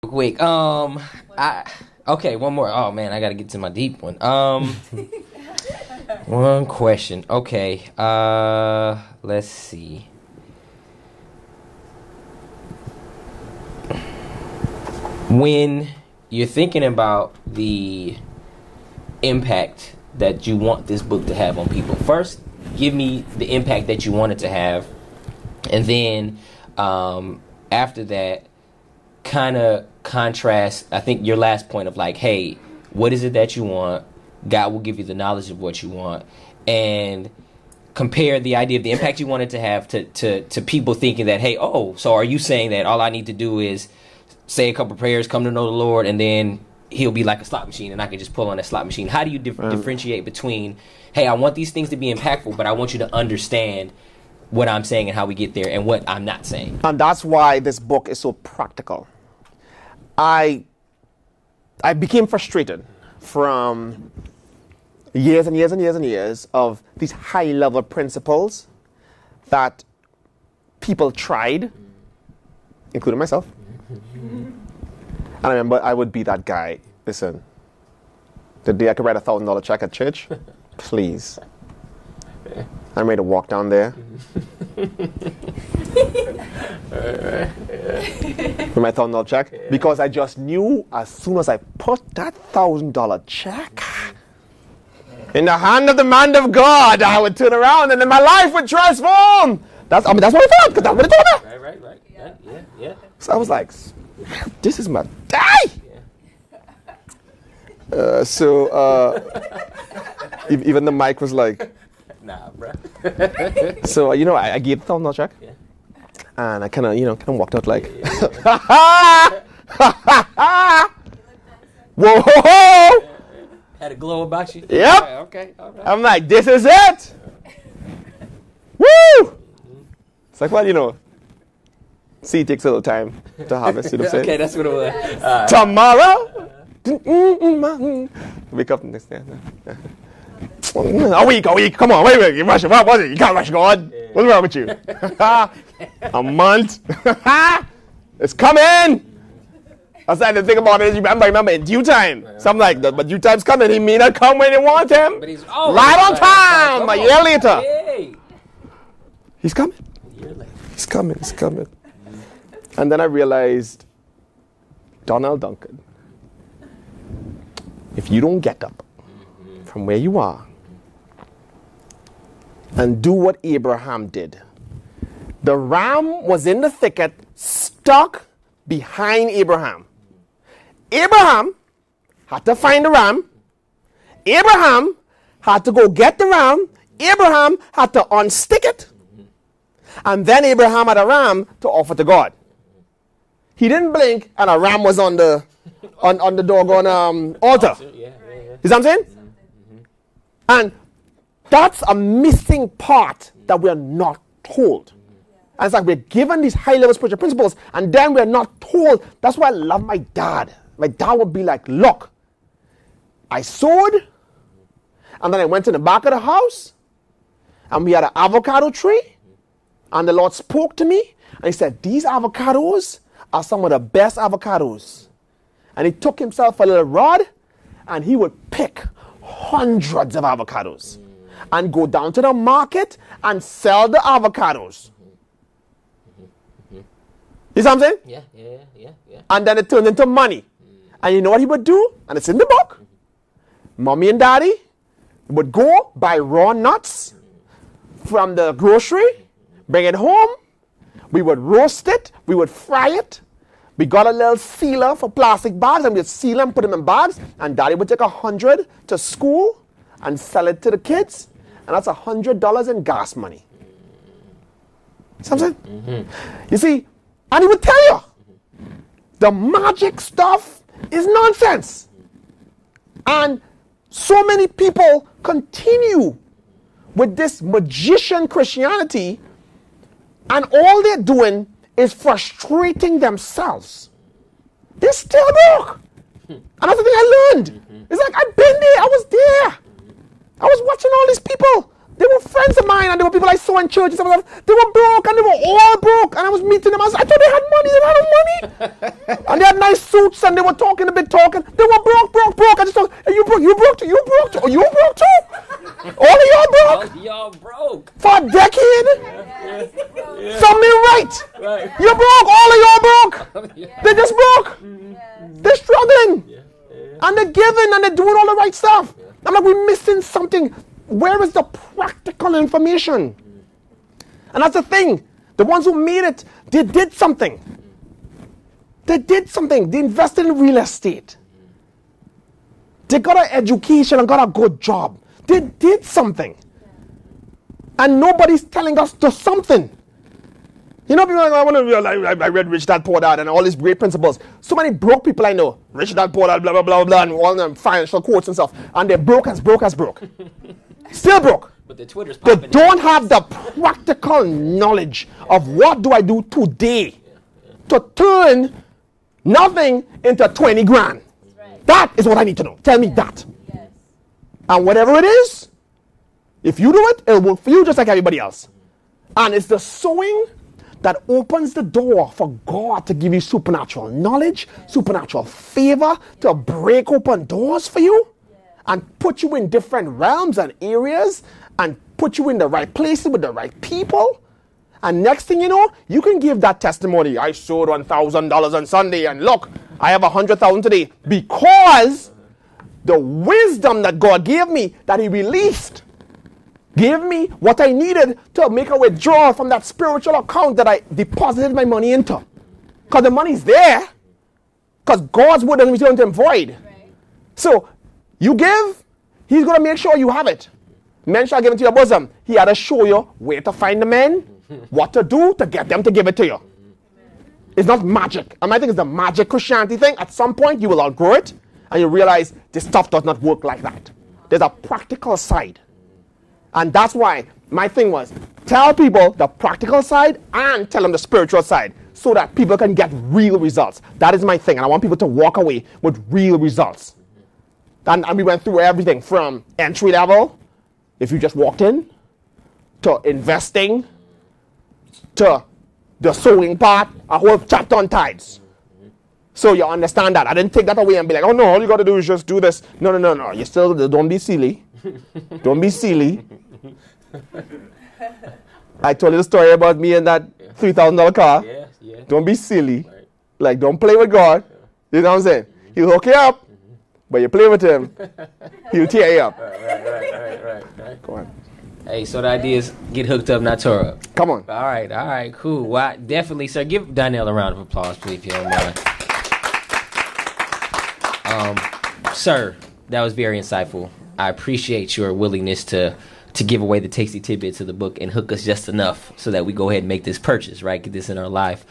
quick. Okay, one more. Oh man, I gotta get to my deep one. One question. Okay. Let's see. When you're thinking about the impact that you want this book to have on people, first, give me the impact that you want it to have, and then after that, kind of contrast, I think, your last point of like, hey, what is it that you want? God will give you the knowledge of what you want, and compare the idea of the impact you want it to have to people thinking that, hey, oh, so are you saying that all I need to do is say a couple prayers, come to know the Lord, and then he'll be like a slot machine and I can just pull on that slot machine? How do you differentiate between, hey, I want these things to be impactful, but I want you to understand what I'm saying and how we get there, and what I'm not saying? And that's why this book is so practical. I became frustrated from years and years and years and years of these high-level principles that people tried, including myself. And I remember I would be that guy. Listen, the day I could write $1,000 check at church, please. I'm ready to walk down there with my $1,000 check, because I just knew as soon as I put that $1,000 check in the hand of the man of God, I would turn around and then my life would transform. That's what I thought, because that's what it told me. Right. Yeah. So I was like, this is my day. Even the mic was like, nah, bro. So I gave the $1,000 check, and I kind of walked out like, whoa. Had a glow about you? Yep. Okay. All right. I'm like, this is it. Woo! It's like, well, seed takes a little time to harvest. You know what I'm saying? Okay, that's what it was. Tomorrow, wake up the next day. A week. Come on, wait. You rush it. What was it? You can't rush God. What's wrong with you? A month. It's coming. I was trying to think about it. Remember, in due time. So I'm like, but due time's coming. He may not come when you want him. But he's right on time. A year later. Hey. He's coming. He's coming. And then I realized, Donnell Duncan, if you don't get up from where you are and do what Abraham did, the ram was in the thicket, stuck behind Abraham. Abraham had to find the ram. Abraham had to go get the ram. Abraham had to unstick it. And then Abraham had a ram to offer to God. He didn't blink and a ram was on the doggone altar. You see what I'm saying? And that's a missing part that we are not told. And it's like we're given these high-level spiritual principles, and then we're not told. That's why I love my dad. My dad would be like, look, I sowed, and then I went to the back of the house, and we had an avocado tree, and the Lord spoke to me, and he said, these avocados are some of the best avocados. And he took himself a little rod, and he would pick hundreds of avocados and go down to the market and sell the avocados. You see what I'm saying? Yeah. And then it turned into money. And you know what he would do? And it's in the book. Mommy and daddy would go buy raw nuts from the grocery, bring it home. We would roast it. We would fry it. We got a little sealer for plastic bags, and we'd seal them, put them in bags. And daddy would take 100 to school and sell it to the kids. And that's $100 in gas money. See what I'm saying? You see, and he would tell you, the magic stuff is nonsense. And so many people continue with this magician Christianity, and all they're doing is frustrating themselves. They still broke. And that's the thing I learned. It's like, I've been there. I was there. I was watching all these people They were friends of mine, and they were people I saw in church and stuff. They were broke, and they were all broke. And I was meeting them. I thought they had money. They had no money. And they had nice suits, and they were talking a bit talking. They were broke. I just thought, hey, you broke too. You broke too. All of y'all broke. All y'all broke. For a decade. Some me right. You broke. All of y'all broke. They just broke. They're struggling. And they're giving, and they're doing all the right stuff. I'm like, we're missing something. Where is the practical information? And that's the thing. The ones who made it, they did something. They invested in real estate. They got an education and got a good job. They did something. And nobody's telling us to something. You know, people are like, I read Rich Dad Poor Dad and all these great principles. So many broke people I know. Rich Dad Poor Dad, blah, blah, blah, blah, and all them financial quotes and stuff. And they're broke as broke. Still broke. But the Twitter's they popping. Don't have the practical knowledge of what do I do today to turn nothing into 20 grand. Right. That is what I need to know. Tell me that. Yes. And whatever it is, if you do it, it'll work for you just like everybody else. And it's the sowing that opens the door for God to give you supernatural knowledge, supernatural favor, to break open doors for you, and put you in different realms and areas, and put you in the right places with the right people. And next thing you know, you can give that testimony. I sold $1,000 on Sunday, and look, I have 100,000 today, because the wisdom that God gave me, that He released, gave me what I needed to make a withdrawal from that spiritual account that I deposited my money into. Because the money's there. Because God's word doesn't return to Him void. Right. So, you give, He's going to make sure you have it. Men shall give it to your bosom. He had to show you where to find the men, what to do to get them to give it to you. It's not magic. And I think it's the magic Christianity thing. At some point, you will outgrow it, and you realize this stuff does not work like that. There's a practical side. And that's why my thing was, tell people the practical side and tell them the spiritual side, so that people can get real results. That is my thing, and I want people to walk away with real results. And we went through everything from entry level, if you just walked in, to investing, to the sowing part, a whole chapter on tithes. So you understand that. I didn't take that away and be like, oh no, all you got to do is just do this. No. You still, don't be silly. Don't be silly. I told you the story about me and that $3,000 car. Yeah. Don't be silly. Right. Like, don't play with God. You know what I'm saying? He'll hook you up, but you play with Him, He'll tear you up. Right. Go on. Hey, so the idea is get hooked up, not tore up. Come on. All right, cool. Well, definitely, sir. Give Donnell a round of applause, please, if you don't mind. Sir, that was very insightful. I appreciate your willingness to give away the tasty tidbits of the book and hook us just enough so that we go ahead and make this purchase, right? Get this in our life.